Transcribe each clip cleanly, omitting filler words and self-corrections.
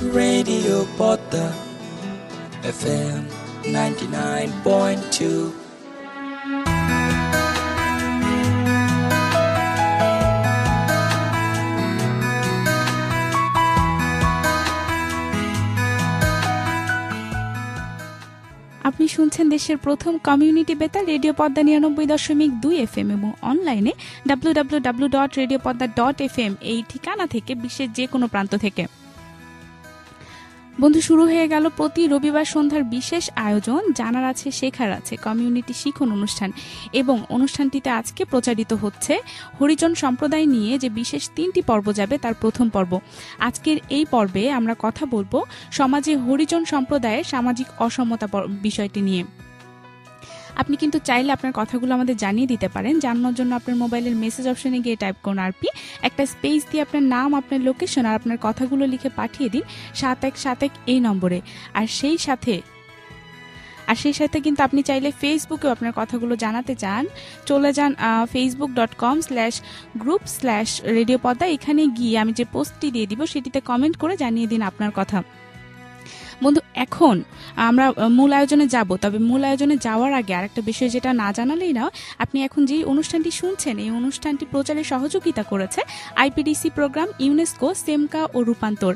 Radio Podda FM 99.2. আপনি শুনছেন দেশের প্রথম কমিউনিটি বেতার রেডিও পদ্মা 99.2 FM এবং অনলাইনে www.radiopodda.fm এই ঠিকানা থেকে বিশ্বের যে কোনো প্রান্ত থেকে। বন্ধু, শুরু হয়ে গেল প্রতি রবিবার সন্ধ্যার বিশেষ আয়োজন জানার আছে শেখার আছে কমিউনিটি শিখন অনুষ্ঠান, এবং অনুষ্ঠানটিতে আজকে প্রচারিত হচ্ছে হরিজন সম্প্রদায় নিয়ে যে বিশেষ 3টি পর্ব যাবে তার প্রথম পর্ব। আজকের এই পর্বে আমরা কথা বলবো সমাজে হরিজন সম্প্রদায়ের সামাজিক অসমতা বিষয়টি নিয়ে। আপনি কিন্তু চাইলে আপনার কথাগুলো আমাদের জানিয়ে দিতে পারেন। জানানোর জন্য আপনার মোবাইলের মেসেজ অপশনে গিয়ে টাইপ করুন আরপি, একটা স্পেস দিয়ে আপনার নাম, আপনার লোকেশন আর আপনার কথাগুলো লিখে পাঠিয়ে দিন 7171 এই নম্বরে। আর সেই সাথে কিন্তু আপনি চাইলে ফেসবুকেও আপনার কথাগুলো জানাতে চান, চলে যান facebook.com/group/radiopodda। এখানে গিয়ে আমি যে পোস্টটি দিয়ে দিব সেটিতে কমেন্ট করে জানিয়ে দিন আপনার কথা। বন্ধু, এখন আমরা মূল আয়োজনে যাব, তবে মূল আয়োজনে যাওয়ার আগে আরেকটা বিষয় যেটা না জানালেই না, আপনি এখন যে অনুষ্ঠানটি শুনছেন এই অনুষ্ঠানটি প্রচারে সহযোগিতা করেছে আইপিডিসি প্রোগ্রাম, ইউনেস্কো, সেমকা ও রূপান্তর।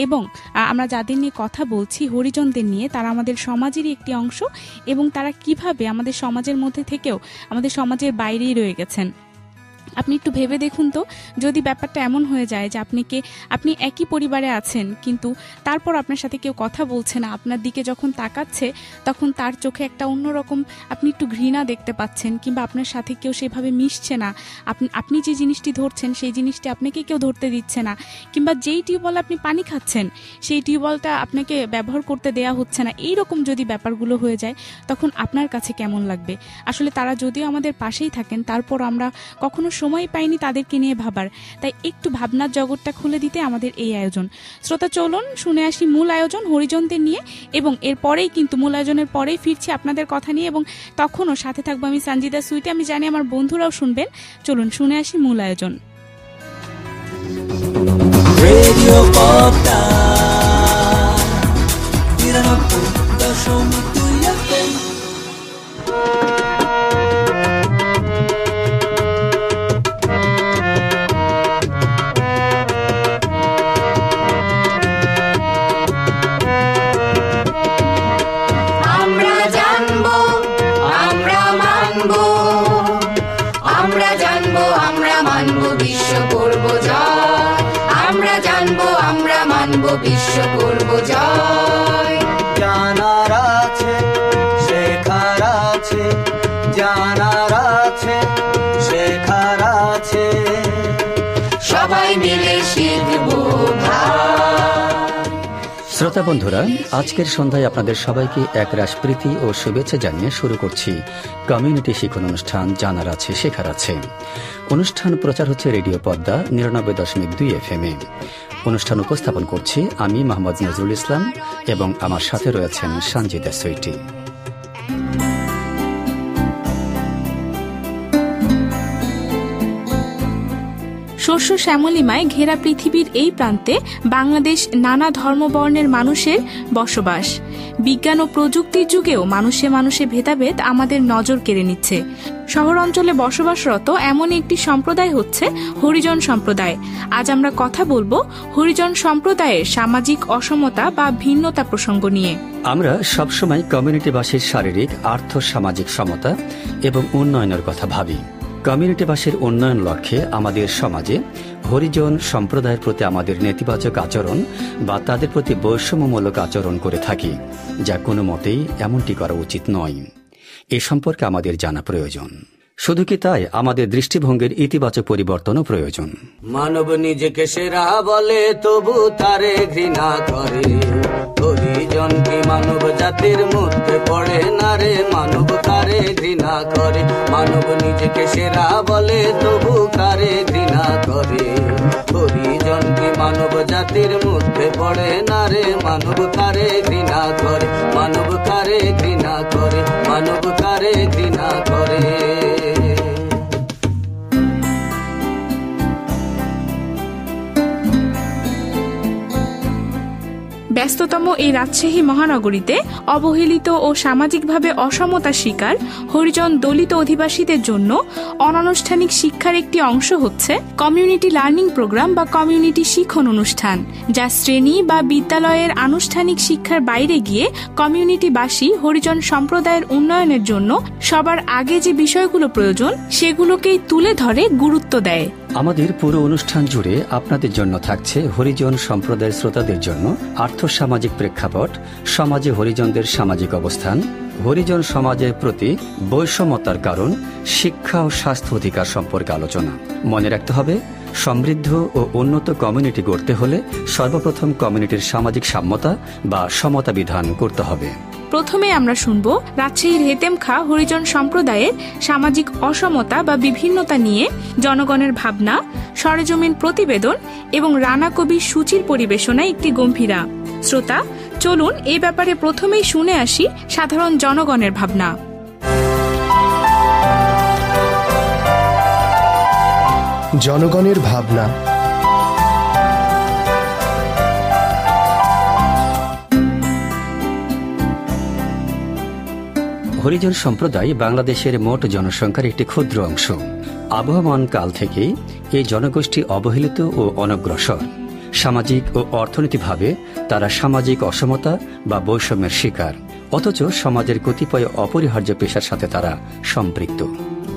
এবং আমরা যাদের নিয়ে কথা বলছি হরিজনদের নিয়ে, তারা আমাদের সমাজেরই একটি অংশ এবং তারা কিভাবে আমাদের সমাজের মধ্যে থেকেও আমাদের সমাজের বাইরেই রয়ে গেছেন। আপনি একটু ভেবে দেখুন তো, যদি ব্যাপারটা এমন হয়ে যায় যে আপনি একই পরিবারে আছেন কিন্তু তারপর আপনার সাথে কেউ কথা বলছে না, আপনার দিকে যখন তাকাচ্ছে তখন তার চোখে একটা অন্যরকম আপনি একটু ঘৃণা দেখতে পাচ্ছেন, কিংবা আপনার সাথে কেউ সেভাবে মিশছে না, আপনি যে জিনিসটি ধরছেন সেই জিনিসটি আপনাকে কেউ ধরতে দিচ্ছে না, কিংবা যেই টিউবওয়েলে আপনি পানি খাচ্ছেন সেই টিউবওয়েলটা আপনাকে ব্যবহার করতে দেয়া হচ্ছে না, এইরকম যদি ব্যাপারগুলো হয়ে যায় তখন আপনার কাছে কেমন লাগবে? আসলে তারা যদিও আমাদের পাশেই থাকেন, তারপর আমরা কখনো সময় পাইনি তাদেরকে নিয়ে ভাবার। তাই একটু ভাবনার জগৎটা খুলে দিতে আমাদের এই আয়োজন। শ্রোতা, চলুন শুনে আসি মূল আয়োজন হরিজনদের নিয়ে, এবং এরপরেই কিন্তু মূল আয়োজনের পরেই ফিরছি আপনাদের কথা নিয়ে, এবং তখনও সাথে থাকবো আমি সঞ্জিদা সুইটি। আমি জানি আমার বন্ধুরাও শুনবেন। চলুন শুনে আসি মূল আয়োজন। Radio Podda 99.2 FM. বিশ্ব করব জয়। জানার আছে, শেখার আছে, জানার আছে, শেখার আছে, সবাই মিলে শিখব ভাই। শ্রোতা বন্ধুরা, আজকের সন্ধ্যায় আপনাদের সবাইকে একরাশ প্রীতি ও শুভেচ্ছা জানিয়ে শুরু করছি কমিউনিটি শিক্ষণ অনুষ্ঠান জানার আছে শেখার আছে। অনুষ্ঠান প্রচার হচ্ছে রেডিও পদ্মা 99.2 FM এ। অনুষ্ঠান উপস্থাপন করছি আমি মোহাম্মদ নজরুল ইসলাম এবং আমার সাথে রয়েছেন সঞ্জিদা সুইটি। শস্য শ্যামলিমায় ঘেরা পৃথিবীর এই প্রান্তে বাংলাদেশ নানা ধর্মবর্ণের মানুষের বসবাস। বিজ্ঞান ও প্রযুক্তির যুগেও মানুষে মানুষে ভেদাভেদ আমাদের নজর কেড়ে নিচ্ছে। শহর অঞ্চলে বসবাসরত এমন একটি সম্প্রদায় হচ্ছে হরিজন সম্প্রদায়। আজ আমরা কথা বলবো হরিজন সম্প্রদায়ের সামাজিক অসমতা বা ভিন্নতা প্রসঙ্গ নিয়ে। আমরা সবসময় কমিউনিটিবাসীর শারীরিক, আর্থ সামাজিক সমতা এবং উন্নয়নের কথা ভাবি। কমিউনিটিবাসীর উন্নয়ন লক্ষ্যে আমাদের সমাজে হরিজন সম্প্রদায়ের প্রতি আমাদের নেতিবাচক আচরণ বা তাদের প্রতি বৈষম্যমূলক আচরণ করে থাকি, যা কোনো মতেই এমনটি করা উচিত নয়। এ সম্পর্কে আমাদের জানা প্রয়োজন। শুধু কি তাই, আমাদের দৃষ্টিভঙ্গির ইতিবাচক পরিবর্তনও প্রয়োজন। মানব নিজেকে সেরা বলে তবু তারে ঘৃণা করে, হরিজন কি মানব জাতির মধ্যে পড়ে না রে, মানব তারে ঘৃণা করে। মানব নিজেকে সেরা বলে তবু তারে ঘৃণা করে, হরিজন কি মানব জাতির মধ্যে পড়ে না রে, মানব তারে ঘৃণা করে, মানব তারে ঘৃণা করে, মানব তারে ঘৃণা করে। ব্যস্ততম এই রাজশাহী মহানগরীতে অবহেলিত ও সামাজিকভাবে অসমতার শিকার হরিজন দলিত অধিবাসীদের জন্য অনানুষ্ঠানিক শিক্ষার একটি অংশ হচ্ছে কমিউনিটি লার্নিং প্রোগ্রাম বা কমিউনিটি শিক্ষণ অনুষ্ঠান, যা শ্রেণী বা বিদ্যালয়ের আনুষ্ঠানিক শিক্ষার বাইরে গিয়ে কমিউনিটিবাসী হরিজন সম্প্রদায়ের উন্নয়নের জন্য সবার আগে যে বিষয়গুলো প্রয়োজন সেগুলোকেই তুলে ধরে গুরুত্ব দেয়। আমাদের পুরো অনুষ্ঠান জুড়ে আপনাদের জন্য থাকছে হরিজন সম্প্রদায়ের শ্রোতাদের জন্য আর্থসামাজিক প্রেক্ষাপট, সমাজে হরিজনদের সামাজিক অবস্থান, হরিজন সমাজের প্রতি বৈষম্যতার কারণ, শিক্ষা ও স্বাস্থ্য অধিকার সম্পর্কে আলোচনা। মনে রাখতে হবে, সমৃদ্ধ ও উন্নত কমিউনিটি গড়তে হলে সর্বপ্রথম কমিউনিটির সামাজিক সাম্যতা বা সমতা বিধান করতে হবে। প্রথমে আমরা শুনব রাজশাহীর হেতেমখা হরিজন সম্প্রদায়ের সামাজিক অসমতা বা বিভিন্নতা নিয়ে জনগণের ভাবনা, সরেজমিন প্রতিবেদন এবং রানা কবি সূচির পরিবেশনায় একটি গম্ভীরা। শ্রোতা, চলুন এই ব্যাপারে প্রথমেই শুনে আসি সাধারণ জনগণের ভাবনা। জনগণের ভাবনা। হরিজন সম্প্রদায় বাংলাদেশের মোট জনসংখ্যার একটি ক্ষুদ্র অংশ। আবহমান কাল থেকেই এই জনগোষ্ঠী অবহেলিত ও অনগ্রসর। সামাজিক ও অর্থনৈতিকভাবে তারা সামাজিক অসমতা বা বৈষম্যের শিকার, অথচ সমাজের কতিপয় অপরিহার্য পেশার সাথে তারা সম্পৃক্ত।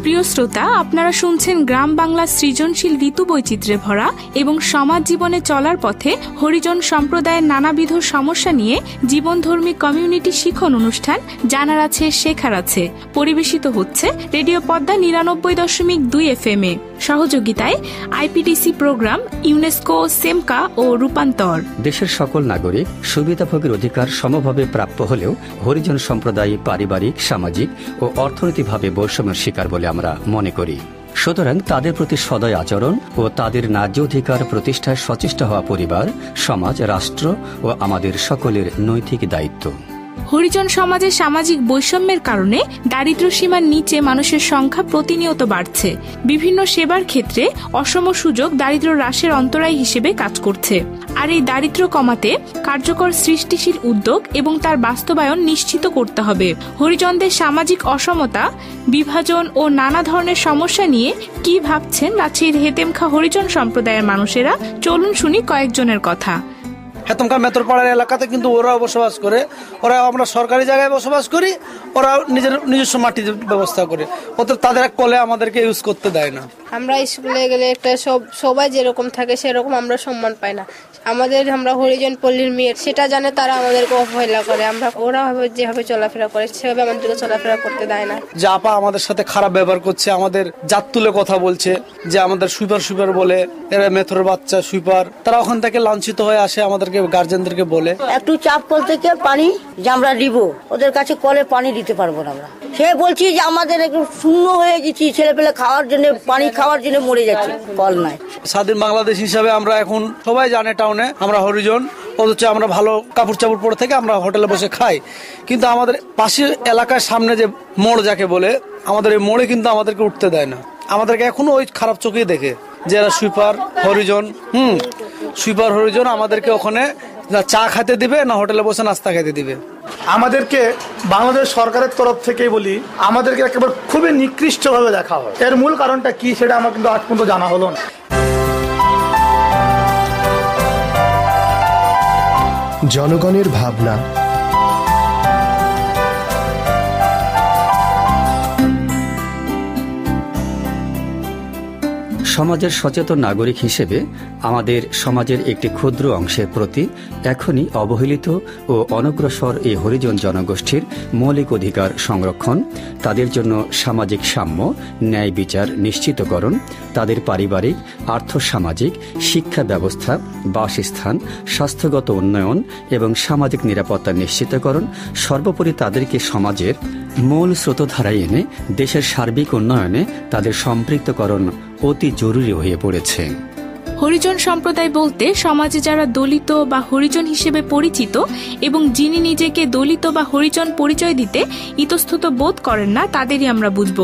প্রিয় শ্রোতা, আপনারা শুনছেন গ্রাম বাংলা সৃজনশীল ঋতু বৈচিত্র্যে ভরা এবং সমাজ জীবনে চলার পথে হরিজন সম্প্রদায়ের নানাবিধ সমস্যা নিয়ে জীবনধর্মী কমিউনিটি শিক্ষণ অনুষ্ঠান জানার আছে শেখার আছে। পরিবেশিত হচ্ছে রেডিও পদ্মা ৯৯.২ FM এ, সহযোগিতায় আইপিডিসি প্রোগ্রাম, ইউনেস্কো, সেমকা ও রূপান্তর। দেশের সকল নাগরিক সুবিধাভোগের অধিকার সমভাবে প্রাপ্য হলেও হরিজন সম্প্রদায় পারিবারিক, সামাজিক ও অর্থনৈতিকভাবে বৈষম্যের শিকার বলে আমরা মনে করি। সুতরাং তাদের প্রতি সদয় আচরণ ও তাদের ন্যায্য অধিকার প্রতিষ্ঠায় সচেষ্ট হওয়া পরিবার, সমাজ, রাষ্ট্র ও আমাদের সকলের নৈতিক দায়িত্ব। হরিজন সমাজের সামাজিক বৈষম্যের কারণে দারিদ্র্য সীমার নিচে মানুষের সংখ্যা প্রতিনিয়ত বাড়ছে। বিভিন্ন সেবার ক্ষেত্রে অসম সুযোগ দারিদ্র্য হ্রাসের অন্তরায় হিসেবে কাজ করছে। আর এই দারিদ্র্য কমাতে কার্যকর সৃষ্টিশীল উদ্যোগ এবং তার বাস্তবায়ন নিশ্চিত করতে হবে। হরিজনদের সামাজিক অসমতা, বিভাজন ও নানা ধরনের সমস্যা নিয়ে কি ভাবছেন রাজশাহীর হেতেমখা হরিজন সম্প্রদায়ের মানুষেরা? চলুন শুনি কয়েকজনের কথা। হেতেমখা মেতরপাড়ার এলাকাতে কিন্তু ওরাও বসবাস করে। ওরা আমরা সরকারি জায়গায় বসবাস করি, ওরা নিজস্ব মাটির ব্যবস্থা করে। ওদের তাদের কলে আমাদেরকে ইউজ করতে দেয় না। আমরা স্কুলে গেলে একটা সবাই যেরকম থাকে সেরকম আমরা সম্মান পাই না। আমরা হরিজন পল্লীর মেয়ে, সেটা জানে তারা আমাদেরকে অবহেলা করে। ওরা যেভাবে চলাফেরা করে সেভাবে আমাদেরকে চলাফেরা করতে দেয় না। যে আপা আমাদের সাথে খারাপ ব্যবহার করছে, আমাদের জাত তুলে কথা বলছে, যে আমাদের সুইপার বলে, এরা মেথর বাচ্চা সুইপার। তারা ওখান থেকে লাঞ্ছিত হয়ে আসে, আমাদেরকে গার্জেনদেরকে বলে একটু চাপ কল থেকে পানি যে আমরা দিব, ওদের কাছে কলে পানি দিতে পারবো না। আমরা সে বলছি যে আমাদের একটু শূন্য হয়ে গেছি, ছেলে পেলে খাওয়ার জন্য, পানি খাওয়ার জন্য মরে যাচ্ছে, কল নাই। স্বাধীন বাংলাদেশ হিসাবে আমরা এখন সবাই জানে টাউনে আমরা হরিজন, অথচ আমরা ভালো কাপড় চাপড় পরে থেকে আমরা হোটেলে বসে খাই। কিন্তু আমাদের পাশের এলাকার সামনে যে মোড় যাকে বলে, আমাদের এই মোড়ে কিন্তু আমাদেরকে উঠতে দেয় না। আমাদেরকে এখনো ওই খারাপ চোখেই দেখে যে এরা সুইপার হরিজন। সুইপার হরিজন আমাদেরকে ওখানে না চা খাইতে দিবে, না হোটেলে বসে নাস্তা খাইতে দিবে। আমাদেরকে বাংলাদেশ সরকারের তরফ থেকেই বলি, আমাদেরকে একেবারে খুবই নিকৃষ্ট ভাবে দেখা হয়। এর মূল কারণটা কি সেটা আমার কিন্তু আজ পর্যন্ত জানা হলো না। জনগণের ভাবনা। সমাজের সচেতন নাগরিক হিসেবে আমাদের সমাজের একটি ক্ষুদ্র অংশের প্রতি এখনই অবহেলিত ও অনগ্রসর এই হরিজন জনগোষ্ঠীর মৌলিক অধিকার সংরক্ষণ, তাদের জন্য সামাজিক সাম্য, ন্যায় বিচার নিশ্চিতকরণ, তাদের পারিবারিক, আর্থসামাজিক, শিক্ষা ব্যবস্থা, বাসস্থান, স্বাস্থ্যগত উন্নয়ন এবং সামাজিক নিরাপত্তা নিশ্চিতকরণ, সর্বোপরি তাদেরকে সমাজের মূল স্রোতধারায় এনে দেশের সার্বিক উন্নয়নে তাদের সম্পৃক্তকরণ অতি জরুরি হয়ে পড়েছে। হরিজন সম্প্রদায় বলতে সমাজে যারা দলিত বা হরিজন হিসেবে পরিচিত এবং যিনি নিজেকে দলিত বা হরিজন পরিচয় দিতে ইতস্তত বোধ করেন না তাদেরই আমরা বুঝব।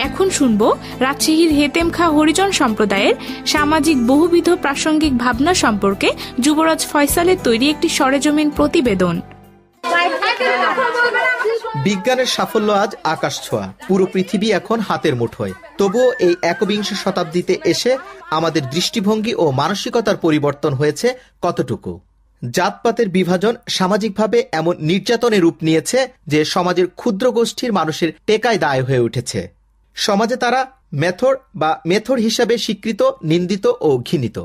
এখন শুনব রাজশাহীর হেতেমখা হরিজন সম্প্রদায়ের সামাজিক বহুবিধ প্রাসঙ্গিক ভাবনা সম্পর্কে যুবরাজ ফয়সালের তৈরি একটি সরেজমিন প্রতিবেদন। বিজ্ঞানের সাফল্য আজ আকাশ ছোঁয়া, পুরো পৃথিবী এখন হাতের মুঠোয়। তবুও এই একবিংশ শতাব্দীতে এসে আমাদের দৃষ্টিভঙ্গি ও মানসিকতার পরিবর্তন হয়েছে কতটুকু? জাতপাতের বিভাজন সামাজিকভাবে এমন নির্যাতনের রূপ নিয়েছে যে সমাজের ক্ষুদ্র গোষ্ঠীর মানুষের টেকায় দায় হয়ে উঠেছে। সমাজে তারা মেথর হিসাবে স্বীকৃত, নিন্দিত ও ঘৃণিত।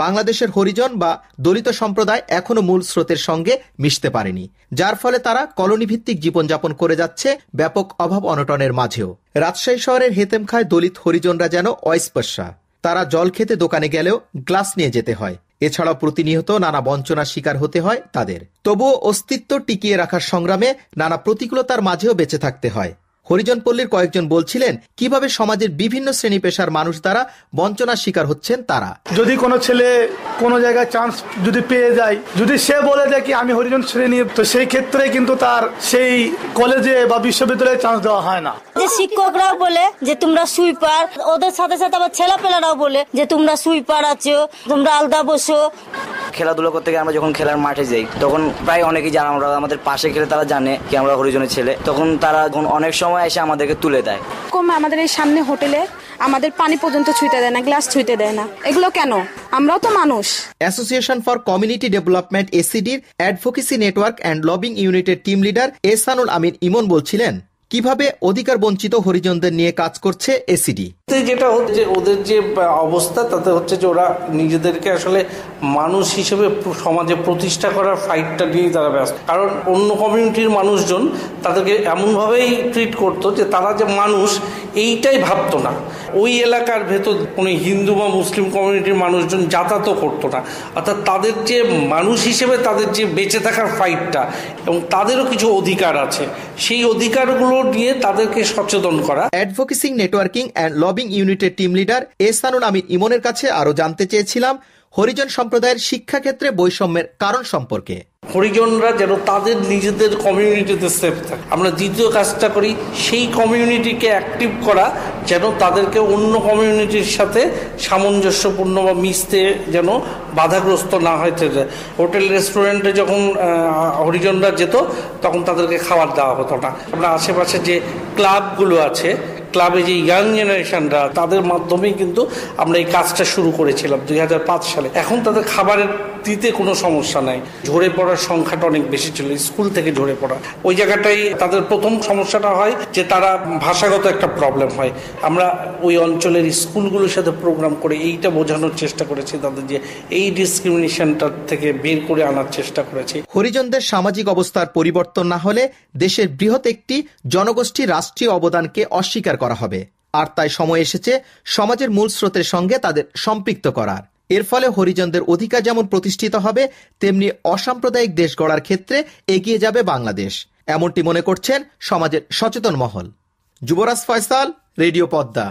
বাংলাদেশের হরিজন বা দলিত সম্প্রদায় এখনো মূল স্রোতের সঙ্গে মিশতে পারেনি, যার ফলে তারা কলোনিভিত্তিক জীবনযাপন করে যাচ্ছে ব্যাপক অভাব অনটনের মাঝেও। রাজশাহী শহরের হেতেমখায় দলিত হরিজনরা যেন অস্পৃশ্যা। তারা জল খেতে দোকানে গেলেও গ্লাস নিয়ে যেতে হয়। এছাড়াও প্রতিনিয়ত নানা বঞ্চনার শিকার হতে হয় তাদের। তবুও অস্তিত্ব টিকিয়ে রাখার সংগ্রামে নানা প্রতিকূলতার মাঝেও বেঁচে থাকতে হয়। হরিজন পল্লীর কয়েকজন বলছিলেন কিভাবে সমাজের বিভিন্ন শ্রেণী পেশার মানুষ দ্বারা বঞ্চনার শিকার হচ্ছেন তারা। যদি কোনো ছেলে কোনো জায়গায় চান্স যদি পেয়ে যায়, যদি সে বলে যায় কি আমি হরিজন শ্রেণী, তো সেই ক্ষেত্রে কিন্তু তার সেই কলেজে বা বিশ্ববিদ্যালয়ে চান্স দেওয়া হয় না। যে শিক্ষকরাও বলে যে তোমরা সুইপার, ওদের সাথে সাথে আবার ছেলেপেলেরাও বলে যে তোমরা সুইপার আছো, তোমরা আলাদা বসো। খেলাধুলা করতে গিয়ে আমরা যখন খেলার মাঠে যাই তখন প্রায় অনেকেই জানে, আমরা আমাদের পাশে খেলে তারা জানে কি আমরা হরিজনের ছেলে, তখন তারা অনেক সময় এসে আমাদেরকে তুলে দেয়। আমাদের এই সামনে হোটেলে আমাদের পানি পর্যন্ত ছুঁইতে দেয় না, গ্লাস ছুঁইতে দেয় না। এগুলো কেন? আমরাও তো মানুষ। অ্যাসোসিয়েশন ফর কমিউনিটি ডেভেলপমেন্ট এসিডির অ্যাডভোকেসি নেটওয়ার্ক অ্যান্ড লবিং ইউনিটের টিম লিডার এহসানুল আমিন ইমন বলছিলেন কিভাবে অধিকার বঞ্চিত হরিজনদের নিয়ে কাজ করছে এসিডি। যেটা হচ্ছে ওদের যে অবস্থা তাতে হচ্ছে যে ওরা নিজেদেরকে আসলে মানুষ হিসেবে সমাজে প্রতিষ্ঠা করার ফাইটটা নিয়ে তারা ব্যস্ত। কারণ অন্য কমিউনিটির মানুষজন তাদেরকে এমনভাবেই ট্রিট করতো যে তারা যে মানুষ এইটাই ভাবতো না। ওই এলাকার ভেতর কোনো হিন্দু বা মুসলিম কমিউনিটির মানুষজন যাতায়াতও করতো না। অর্থাৎ তাদের যে মানুষ হিসেবে তাদের যে বেঁচে থাকার ফাইটটা এবং তাদেরও কিছু অধিকার আছে, সেই অধিকারগুলো নিয়ে তাদেরকে সচেতন করা। অ্যাডভোকেসি নেটওয়ার্কিং অ্যান্ড লবিং ইউনিটের টিম লিডার এহসানুল আমিন ইমনের কাছে আরো জানতে চেয়েছিলাম হরিজন সম্প্রদায়ের শিক্ষাক্ষেত্রে বৈষম্যের কারণ সম্পর্কে। হরিজনরা যেন তাদের নিজেদের কমিউনিটিতে সেফ থাকে। আমরা দ্বিতীয় কাজটা করি সেই কমিউনিটিকে অ্যাক্টিভ করা, যেন তাদেরকে অন্য কমিউনিটির সাথে সামঞ্জস্যপূর্ণ বা মিশতে যেন বাধাগ্রস্ত না হয়। হোটেল রেস্টুরেন্টে যখন হরিজনরা যেত তখন তাদেরকে খাবার দেওয়া হতো না। আমরা আশেপাশে যে ক্লাবগুলো আছে, ক্লাবে যে ইয়াং জেনারেশনরা, তাদের মাধ্যমেই কিন্তু আমরা এই কাজটা শুরু করেছিলাম 2005 সালে। এখন তাদের খাবারের দিতে কোনো সমস্যা নাই। ঝরে পড়ার সংখ্যাটা অনেক বেশি ছিল, স্কুল থেকে ঝরে পড়া। ওই জায়গাটাই তাদের প্রথম সমস্যাটা হয় যে তারা ভাষাগত একটা প্রবলেম হয়। আমরা ওই অঞ্চলের স্কুলগুলোর সাথে প্রোগ্রাম করে এইটা বোঝানোর চেষ্টা করেছি তাদের, যে এই ডিসক্রিমিনেশনটা থেকে বের করে আনার চেষ্টা করেছি। হরিজনদের সামাজিক অবস্থার পরিবর্তন না হলে দেশের বৃহৎ একটি জনগোষ্ঠীর রাষ্ট্রীয় অবদানকে অস্বীকার করা হবে। আর তাই সময় এসেছে সমাজের মূল স্রোতের সঙ্গে তাদের সম্পৃক্ত করার। এর ফলে হরিজনদের অধিকার যেমন প্রতিষ্ঠিত হবে, তেমনি অসাম্প্রদায়িক দেশ গড়ার ক্ষেত্রে এগিয়ে যাবে বাংলাদেশ, এমনটি মনে করছেন সমাজের সচেতন মহল। যুবরাজ ফয়সাল, রেডিও পদ্মা।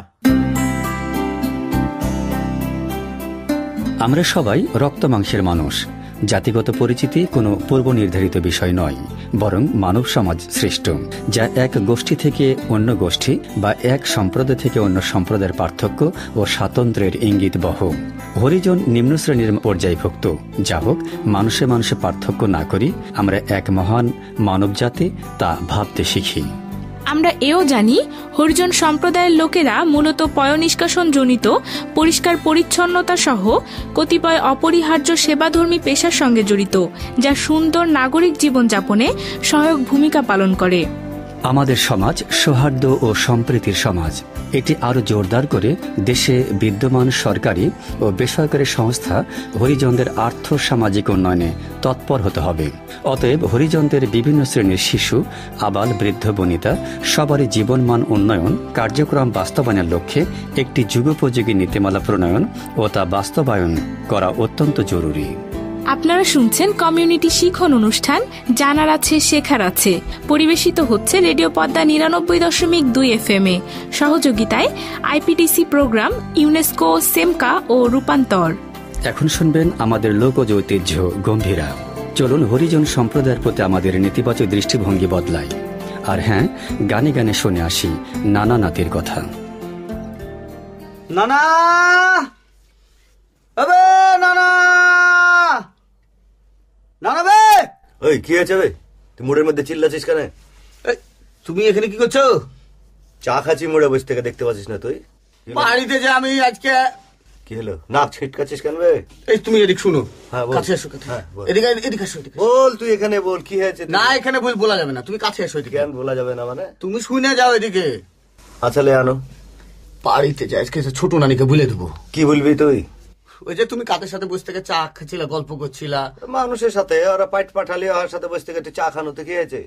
আমরা সবাই রক্ত মাংসের মানুষ। জাতিগত পরিচিতি কোনো পূর্ব নির্ধারিত বিষয় নয়, বরং মানব সমাজ সৃষ্ট, যা এক গোষ্ঠী থেকে অন্য গোষ্ঠী বা এক সম্প্রদায় থেকে অন্য সম্প্রদায়ের পার্থক্য ও স্বাতন্ত্র্যের ইঙ্গিত বহ। হরিজন নিম্ন শ্রেণীর পর্যায়ভুক্ত। যা হোক, মানুষে মানুষে পার্থক্য না করি আমরা এক মহান মানব জাতি, তা ভাবতে শিখি। আমরা এও জানি হরিজন সম্প্রদায়ের লোকেরা মূলত পয়ঃনিষ্কাশন জনিত পরিষ্কার পরিচ্ছন্নতা সহ কতিপয় অপরিহার্য সেবাধর্মী পেশার সঙ্গে জড়িত, যা সুন্দর নাগরিক জীবনযাপনে সহায়ক ভূমিকা পালন করে। আমাদের সমাজ সৌহার্দ্য ও সম্প্রীতির সমাজ। এটি আরো জোরদার করে দেশে বিদ্যমান সরকারি ও বেসরকারি সংস্থা হরিজনদের আর্থ সামাজিক উন্নয়নে তৎপর হতে হবে। অতএব হরিজনদের বিভিন্ন শ্রেণীর শিশু, আবাল, বৃদ্ধ, বনিতা সবারই জীবনমান উন্নয়ন কার্যক্রম বাস্তবায়নের লক্ষ্যে একটি যুগোপযোগী নীতিমালা প্রণয়ন ও তা বাস্তবায়ন করা অত্যন্ত জরুরি। আপনারা শুনছেন কমিউনিটি শিখন অনুষ্ঠান জানার আছে শেখার আছে। পরিবেশিত হচ্ছে রেডিও পদ্মা 99.2 FM এ, সহযোগিতায় আইপিডিসি প্রোগ্রাম, ইউনেস্কো, সেমকা ও রূপান্তর। এখন শুনবেন আমাদের লোকজ ঐতিহ্য গম্ভীরা। চলুন হরিজন সম্প্রদায়ের প্রতি আমাদের নেতিবাচক দৃষ্টিভঙ্গি বদলাই। আর হ্যাঁ, গানে গানে শুনে আসি নানা নাতির কথা। নানা আবে নানা নানা বে, ওই কি আছে বে? তুই মোড়ের মধ্যে চিল্লাছিস কেন? তুমি এখানে কি করছো? চা খাচ্ছি মোড়ে বসে থেকে, দেখতে পাচ্ছিস না তুই? বাড়িতে যে আমি আজকে কি হলো, নাক ছিটকাচ্ছিস কেন বে? এই তুমি এদিক শুনো। হ্যাঁ বল। কাছে এসো, হ্যাঁ বল। এদিকে এদিকে আসো, এদিকে বল, তুই এখানে বল কি হয়েছে? না এখানে বলা যাবে না, তুমি কাছে এসো। এদিকে কেন বলা যাবে না মানে? তুমি শুনে যাও এদিকে। আচ্ছা লে আনো। বাড়িতে যাই আজকে ছোট নানিকে বলে দেবো। কি বলবি তুই? ওই যে তুমি কাদের সাথে বসে থেকে চা খাচ্ছিলা, গল্প করছিলা মানুষের সাথে, ওরা পাইট পাঠালি ওর সাথে বসে থেকে চা খানোতে কি হয়েছে?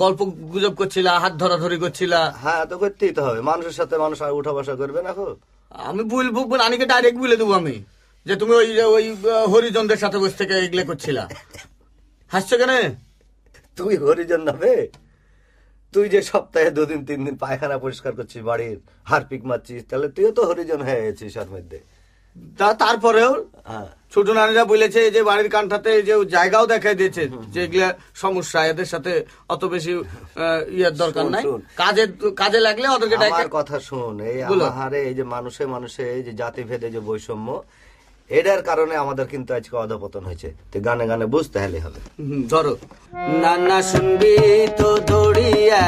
গল্প গুজব করছিলা, হাত ধরাধরি করছিলা। হ্যাঁ তো করতেই তো হবে, মানুষের সাথে মানুষ আর উঠা বসা করবে না। আমি বলবো নানিকে ডাইরেক্ট বলে দেবো আমি যে তুমি ওই হরিজনদের সাথে বসে থেকে এগুলো করছিলা। হাসছো কেন? তুই হরিজন নাবে? তুই যে সপ্তাহে 2 দিন 3 দিন পায়খানা পরিষ্কার করছিস, বাড়ির হারপিক মারছিস, তাহলে তুইও তো হরিজন হয়ে গেছিস ওর মধ্যে। তারপরেও ছোট নানীরা বলেছে যে বাড়ির কান্ঠাতে যে জায়গাও দেখাই দিয়েছে যে এগুলা সমস্যা, এদের সাথে অত বেশি ইয়ার দরকার নাই, কাজে লাগলে ওদেরকে আমার কথা শোন। এই আহারে এই যে মানুষে এই যে জাতি ভেদে যে বৈষম্য, এটার কারণে আমাদের কিন্তু আজকে অধপতন হয়েছে। তুই গানে গানে বুঝতে হলে হবে। ধরো নানা শুনবি তো দৌড়িয়া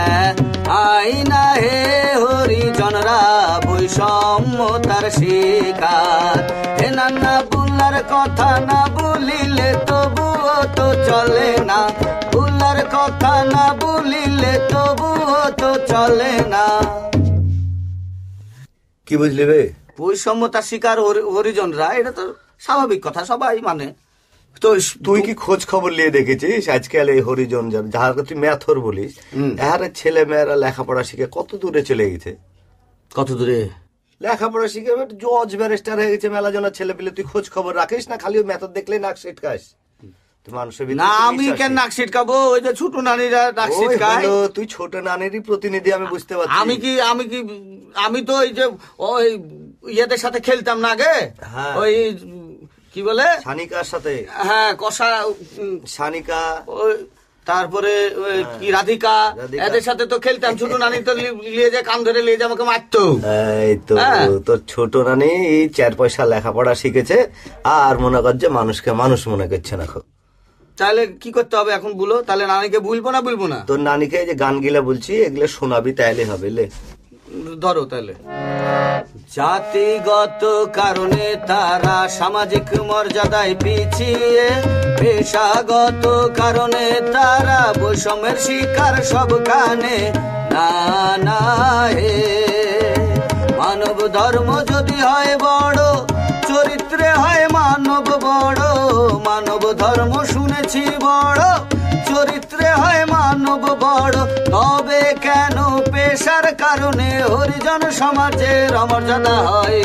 আইনা হে হরিজনরা বৈষম্য তার শিকার। হে নানা বুলার কথা না বলিলে তবুও তো চলে না, বুলার কথা না বলিলে তবুও তো চলে না। কি বুঝলি বে? বৈষম্যতার শিকার হরিজনরা, এটা তো স্বাভাবিক কথা, সবাই মানে। তো তুই কি খোঁজ খবর নিয়ে দেখেছিস আজকাল এই হরিজন যাহার তুই ম্যাথর বলিস, এর ছেলে মেয়েরা লেখাপড়া শিখে কত দূরে চলে গেছে? কত দূরে লেখাপড়া শিখে জজ ব্যারিস্টার হয়ে গেছে মেলা জনের ছেলে পেলে। তুই খোঁজ খবর রাখিস না, খালি ওই ম্যাথর দেখলে নাক সিটকাস। না আমি কেন নাক সিটকাবো? ওই যে ছোট নানীরা নাক সিটকায়। তুই ছোট নানীরই প্রতিনিধি, আমি বুঝতে পারছি। আমি তো ওই যে ওই ইয়েদের সাথে খেলতাম না আগে, ওই কি বলে সানিকার সাথে। হ্যাঁ কষা সানিকা, তারপরে কি রাধিকা, এদের সাথে তো খেলতাম। ছোট নানি তো নিয়ে যায়, কান ধরে নিয়ে যায়, আমাকে মারতো। এই তো তোর ছোট নানি 4 পয়সা লেখাপড়া শিখেছে আর মনে কর যে মানুষকে মানুষ মনে করছে না। তাহলে কি করতে হবে এখন বলো? তাহলে নানিকে বলবো না? তোর নানিকে যে গান গিলা বলছি এগুলো শোনাবি, তাইলে হবে। লে ধরো তাহলে। জাতিগত কারণে তারা সামাজিক মর্যাদায় পিছিয়ে, পেশাগত কারণে তারা বৈষম্যের শিকার সবখানে। না না হে মানব ধর্ম যদি হয় বড়, চরিত্রে হয় মানব বড়। মানব ধর্ম শুনেছি বড়, চরিত্রে হয় মানব বড়। তবে কেন পেশার কারণে হরিজন সমাজের অমর্যাদা হয়?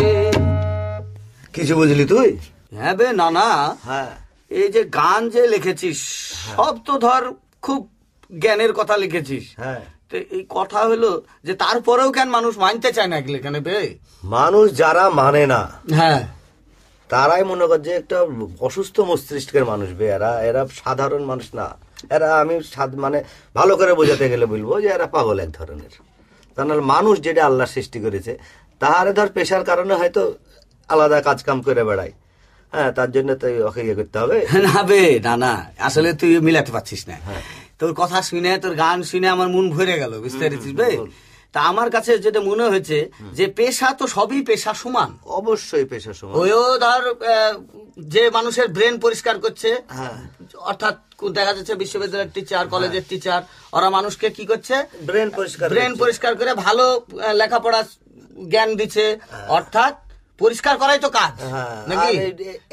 কিছু বুঝলি তুই? হ্যাঁ বে নানা, এই যে গান যে লিখেছিস সব তো ধর খুব জ্ঞানের কথা লিখেছিস। তো এই কথা হলো যে তারপরেও কেন মানুষ মানতে চায় না এগুলো কেন বে? মানুষ যারা মানে না, হ্যাঁ তারাই মনে কর যে একটা অসুস্থ মস্তিষ্কের মানুষ বে। এরা সাধারণ মানুষ না। এরা আমি মানে ভালো করে বোঝাতে গেলে বলবো যে এরা পাগল এক ধরনের। তা নাহলে মানুষ যেটা আল্লাহ সৃষ্টি করেছে, তাহারে ধর পেশার কারণে হয়তো আলাদা কাজ কাম করে বেড়ায়। হ্যাঁ, তার জন্য তো ওকে ইয়ে করতে হবে না বে। না আসলে তুই মিলাতে পারছিস না। তোর কথা শুনে, তোর গান শুনে আমার মন ভরে গেল, বুঝতে পেরেছিস বে? তা আমার কাছে যেটা মনে হয়েছে যে পেশা তো সবই পেশা সমান। অবশ্যই পেশা সমান। ওইও ধর যে মানুষের ব্রেন পরিষ্কার করছে, অর্থাৎ দেখা যাচ্ছে বিশ্ববিদ্যালয়ের টিচার, কলেজের টিচার, ওরা মানুষকে কি করছে? ব্রেন পরিষ্কার করে ভালো লেখাপড়া জ্ঞান দিচ্ছে, অর্থাৎ পরিষ্কার করাই তো কাজ নাকি?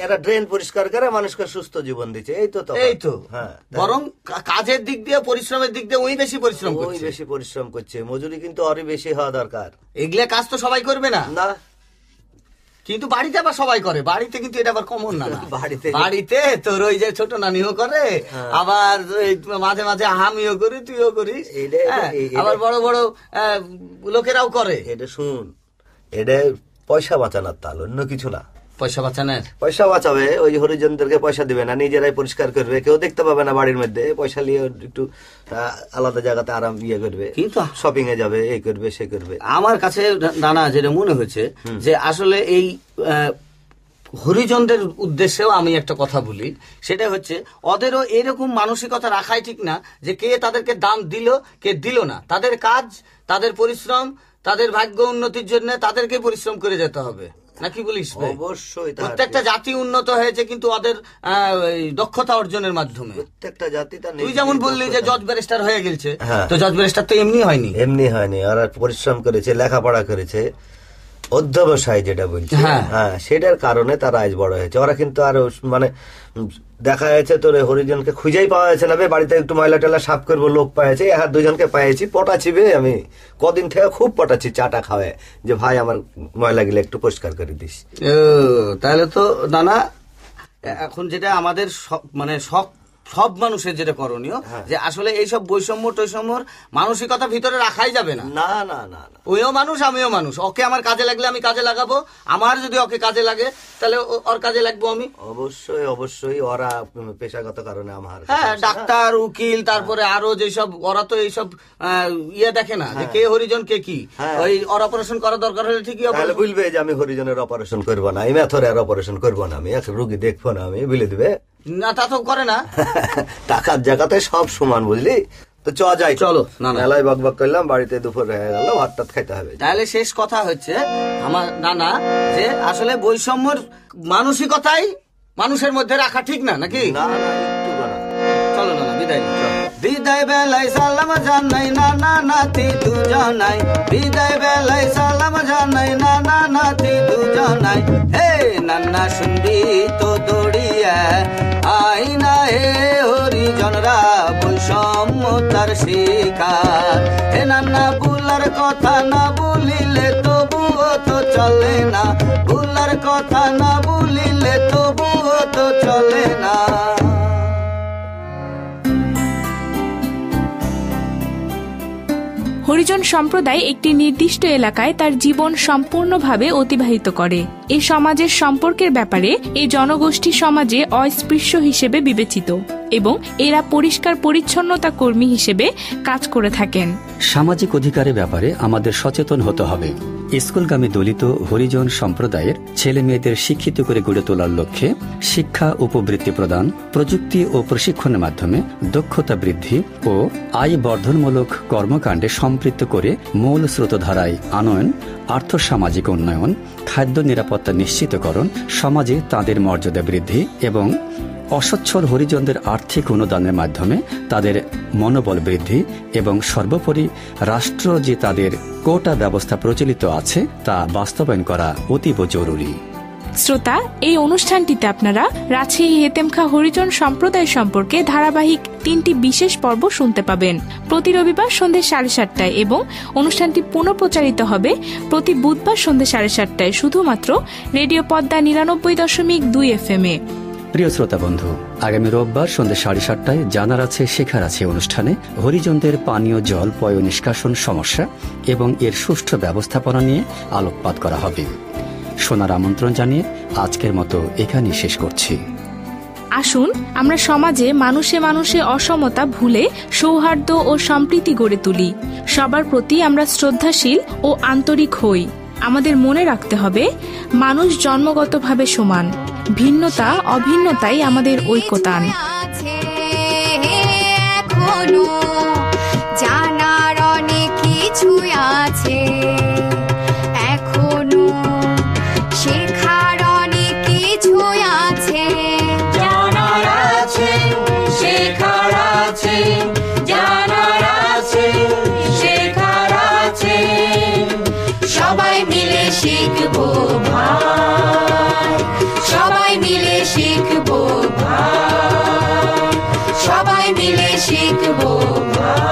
এরা ড্রেন পরিষ্কার করে মানুষকে সুস্থ জীবন দিচ্ছে। এই তো বরং কাজের দিক দিয়ে, পরিশ্রমের দিক দিয়ে ওই বেশি পরিশ্রম করছে। মজুরি কিন্তু আরো বেশি হওয়া দরকার। এগুলা কাজ তো সবাই করবে না, কিন্তু বাড়িতে আবার সবাই করে। বাড়িতে কিন্তু এটা আবার কমন না। বাড়িতে তোর ওই যে ছোট নানিও করে, আবার মাঝে মাঝে আমিও করি, তুইও করিস, আবার বড় বড় লোকেরাও করে। এটা শুন, এটা পয়সা বাঁচানোর তাল, অন্য কিছু না। পয়সা বাঁচানোর, পয়সা বাঁচাবে, ওই হরিজনদেরকে পয়সা দিবে না, নিজেরাই পরিষ্কার করবে, কেউ দেখতে পাবে না বাড়ির মধ্যে, পয়সা নিয়ে একটু আলাদা জায়গাতে আরাম করবে, কিন্তু শপিং এ যাবে, এই করবে সে করবে। আমার কাছে নানা যেটা মনে হয়েছে যে আসলে এই হরিজনদের উদ্দেশ্যেও আমি একটা কথা বলি, সেটা হচ্ছে ওদেরও এরকম মানসিকতা রাখাই ঠিক না যে কে তাদেরকে দান দিল কে দিল না। তাদের কাজ, তাদের পরিশ্রম, তাদের ভাগ্য উন্নতির জন্য তাদেরকে পরিশ্রম করে যেতে হবে, নাকি বলিস? অবশ্যই। প্রত্যেকটা জাতি উন্নত হয়েছে কিন্তু ওদের দক্ষতা অর্জনের মাধ্যমে। প্রত্যেকটা জাতি, তুই যেমন বললি যে জজ ব্যারিস্টার হয়ে গেছে, তো জজ ব্যারিস্টার তো এমনি হয়নি, ওরা পরিশ্রম করেছে, লেখাপড়া করেছে, অধ্যবসায় যেটা বলছে, হ্যাঁ সেটার কারণে তারা আজ বড় হয়েছে। ওরা কিন্তু আর মানে দেখা যাচ্ছে তোর হরিজনকে খুঁজেই পাওয়া যাচ্ছে না, বাড়িতে একটু ময়লা টয়লা সাফ করবো, লোক পাইছে, আর দুজনকে পাইছি, পটাচ্ছি বে, আমি কদিন থেকে খুব পটাচ্ছি চাটা খাওয়ায়, যে ভাই আমার ময়লা গেলে একটু পরিষ্কার করে দিস। তাহলে তো নানা এখন যেটা আমাদের মানে সব মানুষের যেটা করণীয়, যে আসলে এইসব বৈষম্য টৈষম্যর মানসিকতা ভিতরে রাখাই যাবে না। না না না, ওইও মানুষ আমিও মানুষ, ওকে আমার কাজে লাগলে আমি কাজে লাগাবো, আমার যদি ওকে কাজে লাগে তাহলে ওর কাজে লাগবো আমি। অবশ্যই অবশ্যই, ওরা পেশাগত কারণে আমার, হ্যাঁ ডাক্তার উকিল, তারপরে আরো যেসব, ওরা তো এইসব দেখে না যে কে হরিজন কে কি, ওই ওর অপারেশন করা দরকার হলে ঠিকই বলবে যে আমি হরিজনের অপারেশন করবো না, আমি ম্যাথরের অপারেশন করবো না, আমি রুগী দেখবো না, আমি বলে দিবে না, তা তো করে না। টাকার জায়গাতে সব সমান, বুঝলি তো? যাই, চলো মেলায় বকবক করলাম, বাড়িতে দুপুর হয়ে গেল, ভাত টাত খাইতে হবে। তাহলে শেষ কথা হচ্ছে আমার নানা, যে আসলে বৈষম্যর মানসিকতাই মানুষের মধ্যে রাখা ঠিক না, নাকি? না না, একটু না। চলো নানা, বিদায় বিদায় বেলায় সালাম জানাই নানা নাতি দুজনাই, বিদায় বেলায় সালাম জানাই নানা নাতি দুজনাই। হে নান্না শুনবি তো দৌড়িয়া আই না, হে হরিজনরা বৈষম্যতার শিকার। হে নান্না বুলার কথা না বলিলে তবুও তো চলে না, বুলার কথা না বলিলে তবুও তো চলে না। হরিজন সম্প্রদায় একটি নির্দিষ্ট এলাকায় তার জীবন সম্পূর্ণভাবে অতিবাহিত করে। এই সমাজের সম্পর্কের ব্যাপারে এই জনগোষ্ঠী সমাজে অস্পৃশ্য হিসেবে বিবেচিত এবং এরা পরিষ্কার পরিচ্ছন্নতা কর্মী হিসেবে কাজ করে থাকেন। সামাজিক অধিকারের ব্যাপারে আমাদের সচেতন হতে হবে। স্কুলগামী দলিত হরিজন সম্প্রদায়ের ছেলে মেয়েদের শিক্ষিত করে গড়ে তোলার লক্ষ্যে শিক্ষা উপবৃত্তি প্রদান, প্রযুক্তি ও প্রশিক্ষণের মাধ্যমে দক্ষতা বৃদ্ধি ও আয় বর্ধনমূলক কর্মকাণ্ডে সম্পৃক্ত করে মূল স্রোতধারায় আনয়ন, আর্থসামাজিক উন্নয়ন, খাদ্য নিরাপত্তা নিশ্চিতকরণ, সমাজে তাদের মর্যাদা বৃদ্ধি এবং অসচ্ছল হরিজনদের আর্থিক অনুদানের মাধ্যমে তাদের মনোবল বৃদ্ধি এবং সর্বোপরি রাষ্ট্র যে তাদের কোটা ব্যবস্থা প্রচলিত আছে তা বাস্তবায়ন করা অতীব জরুরি। শ্রোতা, এই অনুষ্ঠানটিতে আপনারা রাজশাহী হেতেমখা হরিজন সম্প্রদায় সম্পর্কে ধারাবাহিক 3টি বিশেষ পর্ব শুনতে পাবেন প্রতি রবিবার সন্ধ্যে 7:30টায় এবং অনুষ্ঠানটি পুনঃপ্রচারিত হবে প্রতি বুধবার সন্ধ্যে 7:30টায় শুধুমাত্র রেডিও পদ্মা 99.2 FM এ। প্রিয় শ্রোতা বন্ধু, আগামী রোববার সন্ধ্যে 7:30টায় জানার আছে শেখার আছে অনুষ্ঠানে হরিজনদের পানীয় জল পয় নিষ্কাশন সমস্যা এবং এর সুষ্ঠু ব্যবস্থাপনা নিয়ে আলোকপাত করা হবে। শোনার আমন্ত্রণ জানিয়ে আজকের মতো এখানেই শেষ করছি। আসুন আমরা সমাজে মানুষে মানুষে অসমতা ভুলে সৌহার্দ্য ও সম্প্রীতি গড়ে তুলি। সবার প্রতি আমরা শ্রদ্ধাশীল ও আন্তরিক হই। আমাদের মনে রাখতে হবে, মানুষ জন্মগতভাবে সমান, ভিন্নতা অভিন্নতাই আমাদের ঐক্যতান। এখনো জানার অনেক কিছু আছে, এখনো শেখার অনেক কিছু আছে, জানার আছে, শেখার আছে, জানার আছে, শেখার আছে। সবাই মিলে শিখবো ভাই, সবাই মিলে শিখবো ভাই, সবাই মিলে শিখবো ভাই।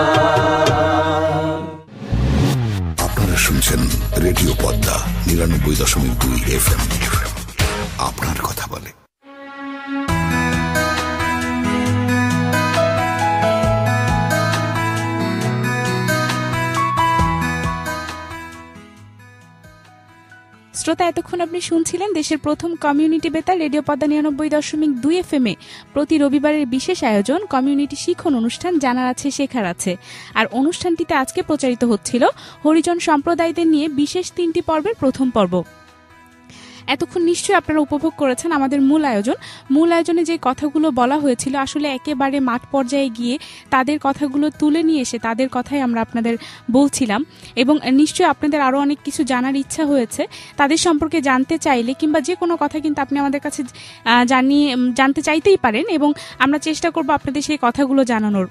আপনারা শুনছেন রেডিও পদ্মা 99.2 FM। আপনার কথা বলে। শ্রোতা, এতক্ষণ আপনি শুনছিলেন দেশের প্রথম কমিউনিটি বেতার রেডিও পদ্মা 99.2 FM প্রতি রবিবারের বিশেষ আয়োজন কমিউনিটি শিক্ষণ অনুষ্ঠান জানার আছে শেখার আছে। আর অনুষ্ঠানটিতে আজকে প্রচারিত হচ্ছিল হরিজন সম্প্রদায়দের নিয়ে বিশেষ 3টি পর্বের প্রথম পর্ব। এতক্ষণ নিশ্চয়ই আপনারা উপভোগ করেছেন আমাদের মূল আয়োজনে যে কথাগুলো বলা হয়েছিল, আসলে একেবারে মাঠ পর্যায়ে গিয়ে তাদের কথাগুলো তুলে নিয়ে এসে তাদের কথাই আমরা আপনাদের বলছিলাম। এবং নিশ্চয়ই আপনাদের আরও অনেক কিছু জানার ইচ্ছা হয়েছে। তাদের সম্পর্কে জানতে চাইলে কিংবা যে কোনো কথা কিন্তু আপনি আমাদের কাছে জানতে চাইতেই পারেন এবং আমরা চেষ্টা করব আপনাদের সেই কথাগুলো জানানোর।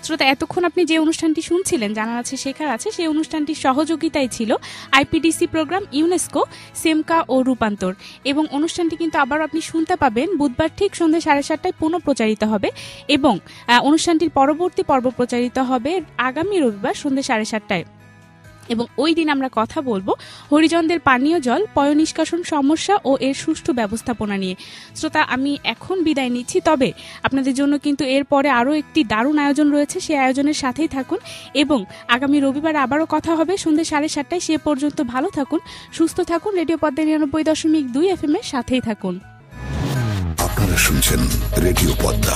শ্রোতা, এতক্ষণ আপনি যে অনুষ্ঠানটি শুনছিলেন জানার আছে শেখার আছে, সেই অনুষ্ঠানটির সহযোগিতায় ছিল আইপিডিসি প্রোগ্রাম, ইউনেস্কো, সেমকা ও রূপান্তর। এবং অনুষ্ঠানটি কিন্তু আবার আপনি শুনতে পাবেন বুধবার ঠিক সন্ধ্যা 7:30টায় পুনঃ প্রচারিত হবে এবং অনুষ্ঠানটির পরবর্তী পর্ব প্রচারিত হবে আগামী রবিবার সন্ধ্যা 7:30টায়। এবং ওই দিন আমরা কথা বলবো হরিজনদের পানীয় জল পয়ঃনিষ্কাশন সমস্যা ও এর সুষ্ঠু ব্যবস্থাপনা নিয়ে। শ্রোতা, আমি এখন বিদায় নিচ্ছি, তবে আপনাদের জন্য কিন্তু এরপরে আরও একটি দারুণ আয়োজন রয়েছে, সেই আয়োজনের সাথেই থাকুন এবং আগামী রবিবার আবারও কথা হবে সন্ধ্যা 7:30টায়। সে পর্যন্ত ভালো থাকুন, সুস্থ থাকুন, রেডিও পদ্মা 99.2 FM এর সাথেই থাকুন। আপনারা শুনছেন রেডিও পদ্মা।